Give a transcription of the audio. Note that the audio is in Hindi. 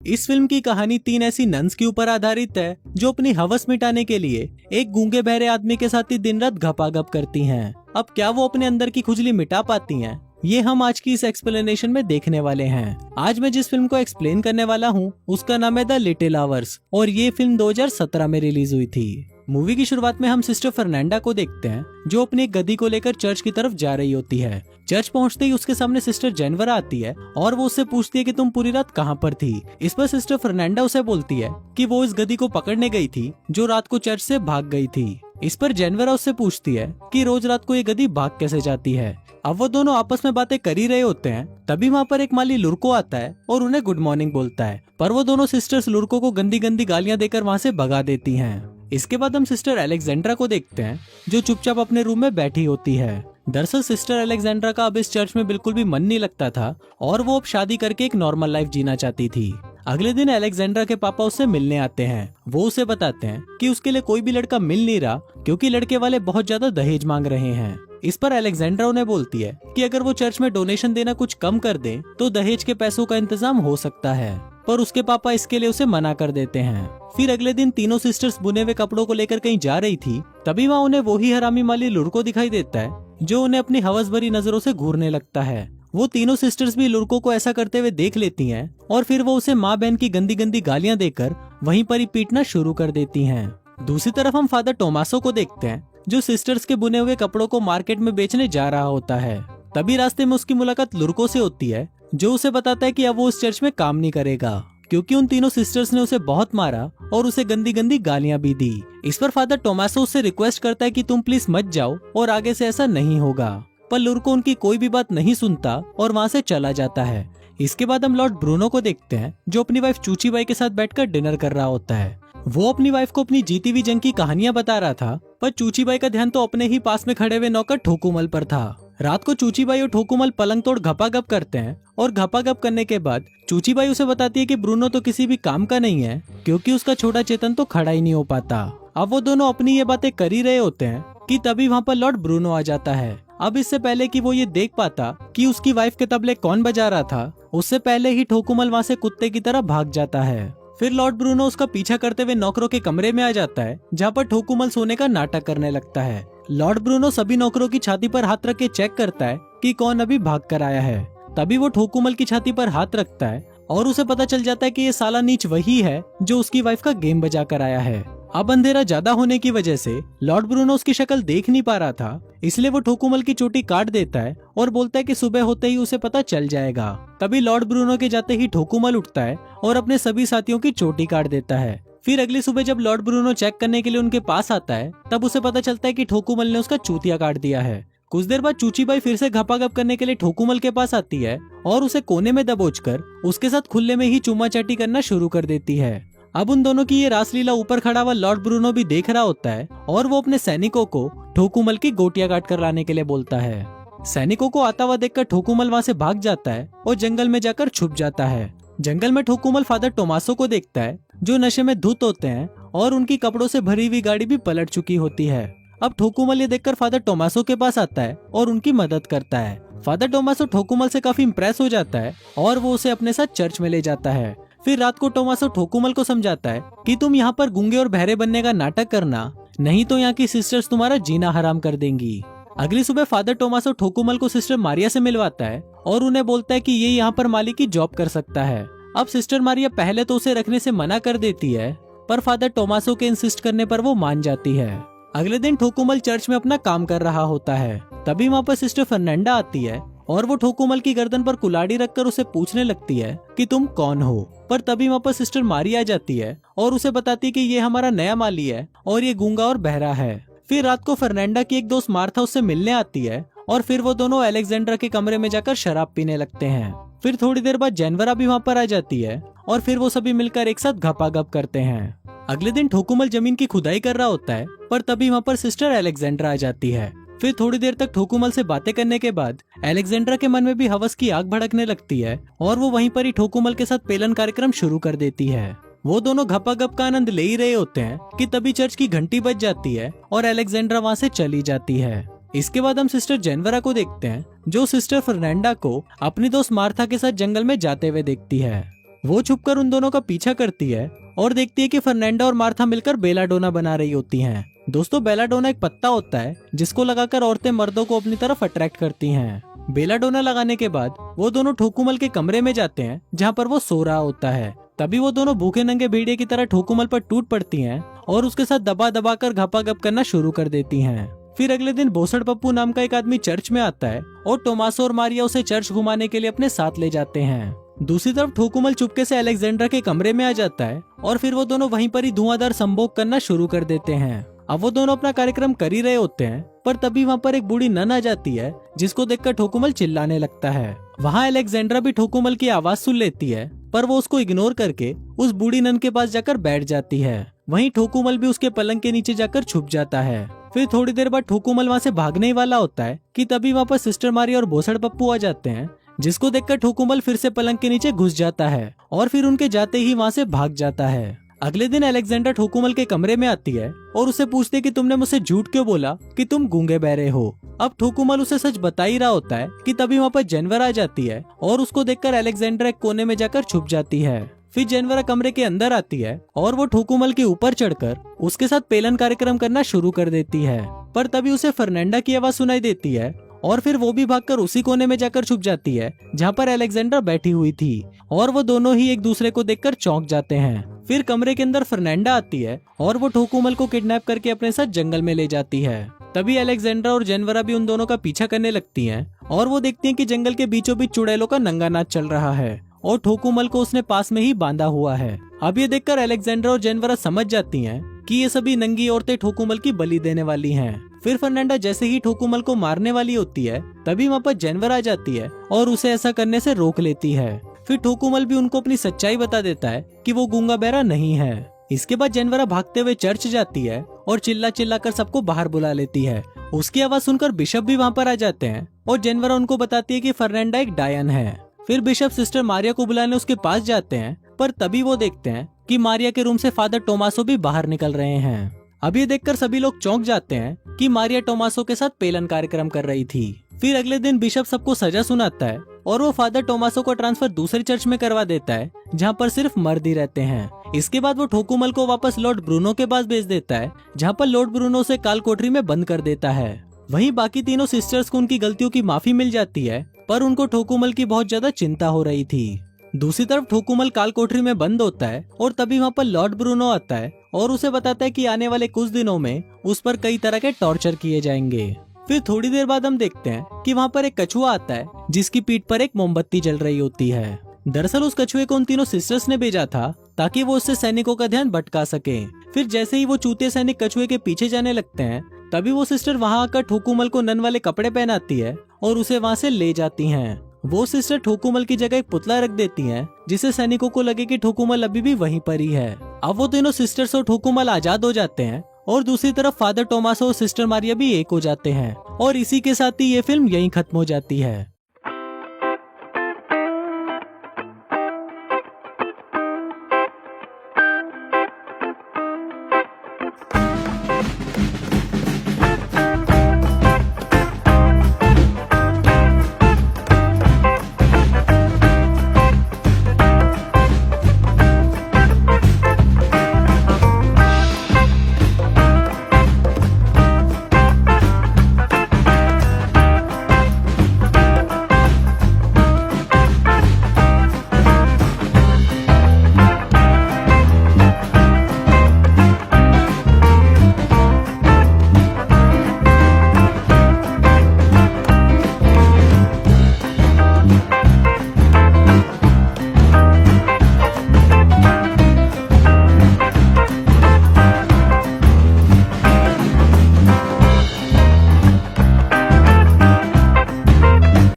इस फिल्म की कहानी 3 ऐसी नन्स के ऊपर आधारित है जो अपनी हवस मिटाने के लिए एक गूंगे बहरे आदमी के साथ ही दिन रात घपाघप करती हैं। अब क्या वो अपने अंदर की खुजली मिटा पाती हैं? ये हम आज की इस एक्सप्लेनेशन में देखने वाले हैं। आज मैं जिस फिल्म को एक्सप्लेन करने वाला हूँ उसका नाम है द लिटिल आवर्स और ये फिल्म 2017 में रिलीज हुई थी। मूवी की शुरुआत में हम सिस्टर फर्नांडा को देखते हैं जो अपनी एक गधी को लेकर चर्च की तरफ जा रही होती है। चर्च पहुंचते ही उसके सामने सिस्टर जेनवरा आती है और वो उससे पूछती है कि तुम पूरी रात कहाँ पर थी। इस पर सिस्टर फर्नांडा उसे बोलती है कि वो इस गधी को पकड़ने गई थी जो रात को चर्च से भाग गई थी। इस पर जेनवरा उससे पूछती है कि रोज रात को ये गधी भाग कैसे जाती है। अब वो दोनों आपस में बातें कर ही रहे होते हैं, तभी वहाँ पर एक माली लुर्को आता है और उन्हें गुड मॉर्निंग बोलता है, पर वो दोनों सिस्टर्स लुर्को को गंदी गंदी गालियां देकर वहाँ से भगा देती हैं। इसके बाद हम सिस्टर अलेक्जेंड्रा को देखते हैं जो चुपचाप अपने रूम में बैठी होती है। दरअसल सिस्टर अलेक्जेंड्रा का अब इस चर्च में बिल्कुल भी मन नहीं लगता था और वो अब शादी करके एक नॉर्मल लाइफ जीना चाहती थी। अगले दिन अलेक्जेंड्रा के पापा उससे मिलने आते हैं। वो उसे बताते हैं कि उसके लिए कोई भी लड़का मिल नहीं रहा क्योंकि लड़के वाले बहुत ज्यादा दहेज मांग रहे हैं। इस पर अलेक्जेंड्रा उन्हें बोलती है कि अगर वो चर्च में डोनेशन देना कुछ कम कर दे तो दहेज के पैसों का इंतजाम हो सकता है, पर उसके पापा इसके लिए उसे मना कर देते हैं। फिर अगले दिन तीनों सिस्टर्स बुने हुए कपड़ों को लेकर कहीं जा रही थी, तभी वहाँ उन्हें वही हरामी माली लुर्को दिखाई देता है जो उन्हें अपनी हवस भरी नजरों से घूरने लगता है। वो तीनों सिस्टर्स भी लुर्को को ऐसा करते हुए देख लेती हैं और फिर वो उसे माँ बहन की गंदी गंदी गालियां देकर वहीं पर ही पीटना शुरू कर देती हैं। दूसरी तरफ हम फादर टोमासो को देखते हैं जो सिस्टर्स के बुने हुए कपड़ों को मार्केट में बेचने जा रहा होता है। तभी रास्ते में उसकी मुलाकात लुर्को से होती है जो उसे बताता है कि अब वो उस चर्च में काम नहीं करेगा क्योंकि उन तीनों सिस्टर्स ने उसे बहुत मारा और उसे गंदी गंदी गालियां भी दी। इस पर फादर टोमासो उससे रिक्वेस्ट करता है कि तुम प्लीज मत जाओ और आगे से ऐसा नहीं होगा, पर लुर्को उनकी कोई भी बात नहीं सुनता और वहाँ से चला जाता है। इसके बाद हम लॉर्ड ब्रूनो को देखते हैं जो अपनी वाइफ चूची बाई के साथ बैठकर डिनर कर रहा होता है। वो अपनी वाइफ को अपनी जीती हुई जंग की कहानियां बता रहा था, पर चूची बाई का ध्यान तो अपने ही पास में खड़े हुए नौकर ठोकुमल पर था। रात को चूची बाई और ठोकुमल पलंग तोड़ घपाघप करते हैं और घपाघप करने के बाद चूची बाई उसे बताती है कि ब्रूनो तो किसी भी काम का नहीं है क्योंकि उसका छोटा चेतन तो खड़ा ही नहीं हो पाता। अब वो दोनों अपनी ये बातें कर ही रहे होते हैं कि तभी वहाँ पर लॉर्ड ब्रूनो आ जाता है। अब इससे पहले कि वो ये देख पाता कि उसकी वाइफ के तबले कौन बजा रहा था, उससे पहले ही ठोकुमल वहाँ से कुत्ते की तरह भाग जाता है। फिर लॉर्ड ब्रूनो उसका पीछा करते हुए नौकरों के कमरे में आ जाता है जहाँ पर ठोकुमल सोने का नाटक करने लगता है। लॉर्ड ब्रूनो सभी नौकरों की छाती पर हाथ रख के चेक करता है कि कौन अभी भाग कर आया है। तभी वो ठोकुमल की छाती पर हाथ रखता है और उसे पता चल जाता है कि ये साला नीच वही है जो उसकी वाइफ का गेम बजा कर आया है। अब अंधेरा ज्यादा होने की वजह से लॉर्ड ब्रूनो उसकी शक्ल देख नहीं पा रहा था, इसलिए वो ठोकुमल की चोटी काट देता है और बोलता है कि सुबह होते ही उसे पता चल जाएगा। तभी लॉर्ड ब्रूनो के जाते ही ठोकुमल उठता है और अपने सभी साथियों की चोटी काट देता है। फिर अगली सुबह जब लॉर्ड ब्रूनो चेक करने के लिए उनके पास आता है तब उसे पता चलता है कि ठोकुमल ने उसका चूतिया काट दिया है। कुछ देर बाद चूची बाई फिर से घपाघप करने के लिए ठोकुमल के पास आती है और उसे कोने में दबोचकर उसके साथ खुले में ही चूमा चाटी करना शुरू कर देती है। अब उन दोनों की ये रासलीला ऊपर खड़ा हुआ लॉर्ड ब्रूनो भी देख रहा होता है और वो अपने सैनिकों को ठोकुमल की गोटियां काट कर लाने के लिए बोलता है। सैनिकों को आता हुआ देखकर ठोकुमल वहाँ से भाग जाता है और जंगल में जाकर छुप जाता है। जंगल में ठोकुमल फादर टोमासो को देखता है जो नशे में धुत होते हैं और उनकी कपड़ों से भरी हुई गाड़ी भी पलट चुकी होती है। अब ठोकुमल ये देखकर फादर टोमासो के पास आता है और उनकी मदद करता है। फादर टोमासो ठोकुमल से काफी इम्प्रेस हो जाता है और वो उसे अपने साथ चर्च में ले जाता है। फिर रात को टोमासो ठोकुमल को समझाता है कि तुम यहाँ पर गूंगे और बहरे बनने का नाटक करना, नहीं तो यहाँ की सिस्टर्स तुम्हारा जीना हराम कर देंगी। अगली सुबह फादर टोमासो ठोकुमल को सिस्टर मारिया से मिलवाता है और उन्हें बोलता है कि ये यहाँ पर माली की जॉब कर सकता है। अब सिस्टर मारिया पहले तो उसे रखने से मना कर देती है, पर फादर टोमासो के इंसिस्ट करने पर वो मान जाती है। अगले दिन ठोकुमल चर्च में अपना काम कर रहा होता है, तभी वहाँ पर सिस्टर फर्नांडा आती है और वो ठोकुमल की गर्दन पर कुल्हाड़ी रखकर उसे पूछने लगती है कि तुम कौन हो। पर तभी वहाँ पर सिस्टर मारिया आ जाती है और उसे बताती है कि ये हमारा नया माली है और ये गूंगा और बहरा है। फिर रात को फर्नांडा की एक दोस्त मार्था उससे मिलने आती है और फिर वो दोनों अलेक्जेंड्रा के कमरे में जाकर शराब पीने लगते हैं। फिर थोड़ी देर बाद जेनवरा भी वहाँ पर आ जाती है और फिर वो सभी मिलकर एक साथ घपाघप करते हैं। अगले दिन ठोकुमल जमीन की खुदाई कर रहा होता है, पर तभी वहाँ पर सिस्टर अलेक्जेंड्रा आ जाती है। फिर थोड़ी देर तक ठोकुमल से बातें करने के बाद अलेक्जेंड्रा के मन में भी हवस की आग भड़कने लगती है और वो वहीं पर ही ठोकुमल के साथ पेलन कार्यक्रम शुरू कर देती है। वो दोनों घपाघप का आनंद ले ही रहे होते हैं कि तभी चर्च की घंटी बज जाती है और अलेक्जेंड्रा वहाँ से चली जाती है। इसके बाद हम सिस्टर जेनवरा को देखते हैं जो सिस्टर फर्नांडा को अपनी दोस्त मार्था के साथ जंगल में जाते हुए देखती है। वो छुपकर उन दोनों का पीछा करती है और देखती है कि फर्नांडा और मार्था मिलकर बेलाडोना बना रही होती हैं। दोस्तों, बेलाडोना एक पत्ता होता है जिसको लगाकर औरतें मर्दों को अपनी तरफ अट्रैक्ट करती हैं। बेलाडोना लगाने के बाद वो दोनों ठोकुमल के कमरे में जाते हैं जहाँ पर वो सो रहा होता है। तभी वो दोनों भूखे नंगे भेड़िए की तरह ठोकुमल पर टूट पड़ती हैं और उसके साथ दबा दबा कर घपाघप करना शुरू कर देती हैं। फिर अगले दिन बोसड़ पप्पू नाम का एक आदमी चर्च में आता है और टोमासो और मारिया उसे चर्च घुमाने के लिए अपने साथ ले जाते हैं। दूसरी तरफ ठोकुमल चुपके से अलेक्जेंड्रा के कमरे में आ जाता है और फिर वो दोनों वहीं पर ही धुआंधार संभोग करना शुरू कर देते हैं। अब वो दोनों अपना कार्यक्रम कर ही रहे होते हैं, पर तभी वहाँ पर एक बूढ़ी नन आ जाती है जिसको देखकर ठोकुमल चिल्लाने लगता है। वहाँ अलेक्जेंड्रा भी ठोकुमल की आवाज सुन लेती है, पर वो उसको इग्नोर करके उस बूढ़ी नन के पास जाकर बैठ जाती है। वहीं ठोकुमल भी उसके पलंग के नीचे जाकर छुप जाता है। फिर थोड़ी देर बाद ठोकुमल वहाँ से भागने ही वाला होता है कि तभी वहाँ पर सिस्टर मारिया और बोसड़ पप्पू आ जाते हैं, जिसको देखकर ठोकुमल फिर से पलंग के नीचे घुस जाता है और फिर उनके जाते ही वहाँ से भाग जाता है। अगले दिन अलेक्जेंड्रा ठोकुमल के कमरे में आती है और उसे पूछती है कि तुमने मुझसे झूठ क्यों बोला कि तुम गूंगे बहरे हो। अब ठोकुमल उसे सच बता ही रहा होता है कि तभी वहाँ पर जेनवर आ जाती है और उसको देखकर अलेक्जेंड्रा एक कोने में जाकर छुप जाती है। फिर जेनवर कमरे के अंदर आती है और वो ठोकुमल के ऊपर चढ़कर उसके साथ पेलन कार्यक्रम करना शुरू कर देती है, पर तभी उसे फर्नांडा की आवाज सुनाई देती है और फिर वो भी भागकर उसी कोने में जाकर छुप जाती है जहाँ पर अलेक्जेंड्रा बैठी हुई थी और वो दोनों ही एक दूसरे को देखकर चौंक जाते हैं। फिर कमरे के अंदर फर्नांडा आती है और वो ठोकुमल को किडनैप करके अपने साथ जंगल में ले जाती है। तभी अलेक्जेंड्रा और जेनवरा भी उन दोनों का पीछा करने लगती हैं और वो देखती हैं कि जंगल के बीचों बीच चुड़ैलों का नंगा नाच चल रहा है और ठोकुमल को उसने पास में ही बांधा हुआ है। अब ये देखकर अलेक्जेंड्रा और जेनवरा समझ जाती हैं कि ये सभी नंगी औरतें ठोकुमल की बलि देने वाली हैं। फिर फर्नांडा जैसे ही ठोकुमल को मारने वाली होती है तभी वहाँ पर जेनवर आ जाती है और उसे ऐसा करने से रोक लेती है। फिर ठोकुमल भी उनको अपनी सच्चाई बता देता है कि वो गूंगा बहरा नहीं है। इसके बाद जेनवरा भागते हुए चर्च जाती है और चिल्ला चिल्ला कर सबको बाहर बुला लेती है। उसकी आवाज सुनकर बिशप भी वहाँ पर आ जाते हैं और जेनवरा उनको बताती है कि फर्नांडा एक डायन है। फिर बिशप सिस्टर मारिया को बुलाने उसके पास जाते हैं, पर तभी वो देखते हैं कि मारिया के रूम से फादर टोमासो भी बाहर निकल रहे हैं। अब ये देखकर सभी लोग चौंक जाते हैं कि मारिया टोमासो के साथ पेलन कार्यक्रम कर रही थी। फिर अगले दिन बिशप सबको सजा सुनाता है और वो फादर टोमासो को ट्रांसफर दूसरी चर्च में करवा देता है जहाँ पर सिर्फ मर्द ही रहते हैं। इसके बाद वो ठोकुमल को वापस लॉर्ड ब्रूनो के पास भेज देता है जहाँ पर लॉर्ड ब्रूनो उसे काल कोठरी में बंद कर देता है। वहीं बाकी तीनों सिस्टर्स को उनकी गलतियों की माफी मिल जाती है, पर उनको ठोकुमल की बहुत ज्यादा चिंता हो रही थी। दूसरी तरफ ठोकुमल काल कोठरी में बंद होता है और तभी वहाँ पर लॉर्ड ब्रूनो आता है और उसे बताता है कि आने वाले कुछ दिनों में उस पर कई तरह के टॉर्चर किए जाएंगे। फिर थोड़ी देर बाद हम देखते हैं कि वहाँ पर एक कछुआ आता है जिसकी पीठ पर एक मोमबत्ती जल रही होती है। दरअसल उस कछुए को उन तीनों सिस्टर्स ने भेजा था ताकि वो उससे सैनिकों का ध्यान भटका सके। फिर जैसे ही वो चूते सैनिक कछुए के पीछे जाने लगते हैं तभी वो सिस्टर वहाँ आकर ठोकुमल को नन वाले कपड़े पहनाती है और उसे वहाँ से ले जाती हैं। वो सिस्टर ठोकुमल की जगह एक पुतला रख देती हैं जिससे सैनिकों को लगे कि ठोकुमल अभी भी वहीं पर ही है। अब वो तीनों सिस्टर्स और ठोकुमल आजाद हो जाते हैं और दूसरी तरफ फादर टोमासो और सिस्टर मारिया भी एक हो जाते हैं और इसी के साथ ही ये फिल्म यहीं खत्म हो जाती है।